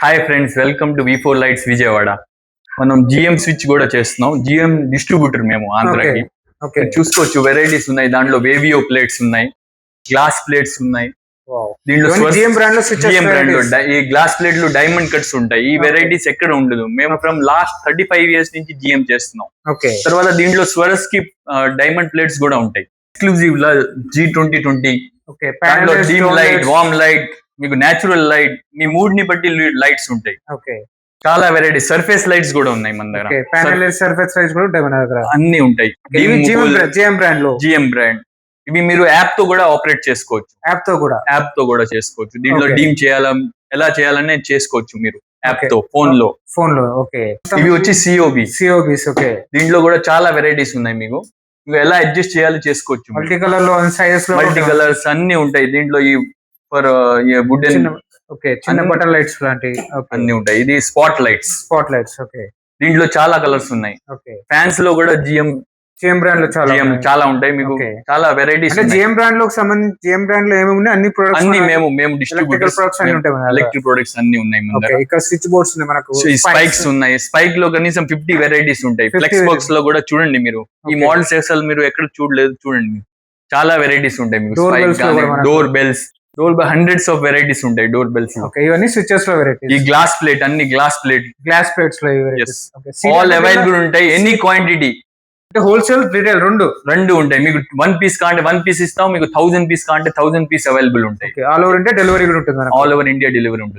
Hi friends, welcome to V4 lights Vijayawada. మనం GM switch కూడా చేస్తున్నాం. జిఎం డిస్ట్రిబ్యూటర్ మేము ఆంధ్రాకి. ఓకే చూసుకోవచ్చు, వెరైటీస్ ఉన్నాయి. దాంట్లో వేవియో ప్లేట్స్ ఉన్నాయి, గ్లాస్ ప్లేట్స్ ఉన్నాయి. దీంట్లో జిఎం బ్రాండ్ లో స్విచెస్ జిఎం బ్రాండ్ లో ఈ గ్లాస్ ప్లేట్లు డైమండ్ కట్స్ ఉంటాయి. ఈ వెరైటీస్ ఎక్కడ ఉండదు. మేము ఫ్రమ్ లాస్ట్ 35 years నుంచి జిఎం చేస్తున్నాం. ఓకే తర్వాత దీంట్లో స్వరస్ కి డైమండ్ ప్లేట్స్ కూడా ఉంటాయి. ఎక్స్క్లూజివ్ G2020 ఓకే దాంట్లో డీమ్ లైట్, వార్మ్ లైట్, మీకు నేచురల్ లైట్, మీ మూడ్ ని బట్టి లైట్స్ ఉంటాయి. ఓకే చాలా వెరైటీ సర్ఫేస్ లైట్స్ కూడా ఉన్నాయి మన దగ్గర. ప్యానల్ సర్ఫేస్ లైట్స్ కూడా ఉంటాయి మన దగ్గర. అన్ని ఉంటాయి. జిఎం బ్రాండ్ లో జిఎం బ్రాండ్ ఇవి మీరు యాప్ తో కూడా ఆపరేట్ చేసుకోవచ్చు. యాప్ తో కూడా చేసుకోవచ్చు. దీంట్లో డీమ్ ఎలా చేయాలని చేసుకోవచ్చు మీరు యాప్ తో, ఫోన్ లో. ఓకే ఇవి వచ్చి సిఓబిస్. ఓకే దీంట్లో కూడా చాలా వెరైటీస్ ఉన్నాయి. మీకు ఇవి ఎలా అడ్జస్ట్ చేయాలి చేసుకోవచ్చు. మల్టీ కలర్ లో, సైజెస్ లో, మల్టీ కలర్స్ అన్ని ఉంటాయి దీంట్లో. ఈ ఫర్ వుడెన్, ఓకే చిన్న బటన్ లైట్స్ లాంటి అన్ని ఉంటాయి. ఇది స్పాట్ లైట్స్. ఓకే దీంట్లో చాలా కలర్స్ ఉన్నాయి. ఓకే ఫ్యాన్స్ లో కూడా జిఎం బ్రాండ్ లో చాలా ఉంటాయి. మీకు చాలా వెరైటీస్. జిఎం బ్రాండ్ లో సంబంధించి జిఎం బ్రాండ్ లో ఏమేమి ఉన్నాయి? అన్ని ప్రొడక్ట్స్ అన్ని మేము డిస్ట్రిబ్యూటర్స్ ప్రొడక్ట్స్ అన్ని ఉంటాయి. ఎలక్ట్రిక్ ప్రొడక్ట్స్ అన్ని ఉన్నాయి మన దగ్గర. ఇక్కడ స్విచ్ బోర్డ్స్ ఉన్నాయి, మనకు స్పైక్స్ ఉన్నాయి. స్పైక్ లో కనీసం 50 వెరైటీస్ ఉంటాయి. ఫ్లెక్స్ బాక్స్ లో కూడా చూడండి మీరు. ఈ మోడల్స్ అసలు మీరు ఎక్కడ చూడలేదు, చూడండి. చాలా వెరైటీస్ ఉంటాయి మీకు. Door bells hundreds of varieties ఉంటాయి. డోర్ బెల్స్ ఇవన్నీ స్విచెస్ లో వెరైటీస్. ఈ గ్లాస్ ప్లేట్, అన్ని గ్లాస్ ప్లేట్స్ లో ఆల్ అవైలబుల్ ఉంటాయి. ఎనీ క్వాంటిటీ, హోల్సేల్, రిటైల్ రెండు ఉంటాయి. మీకు 1 piece కాంటే 1 piece ఇస్తాం. మీకు 1000 piece కాంటే 1000 piece అవైలబుల్ ఉంటాయి. ఆల్ ఓవర్ ఇండియా డెలివరీ కూడా ఉంటుంది. ఆల్ ఓవర్ ఇండియా డెలివరీ ఉంటుంది.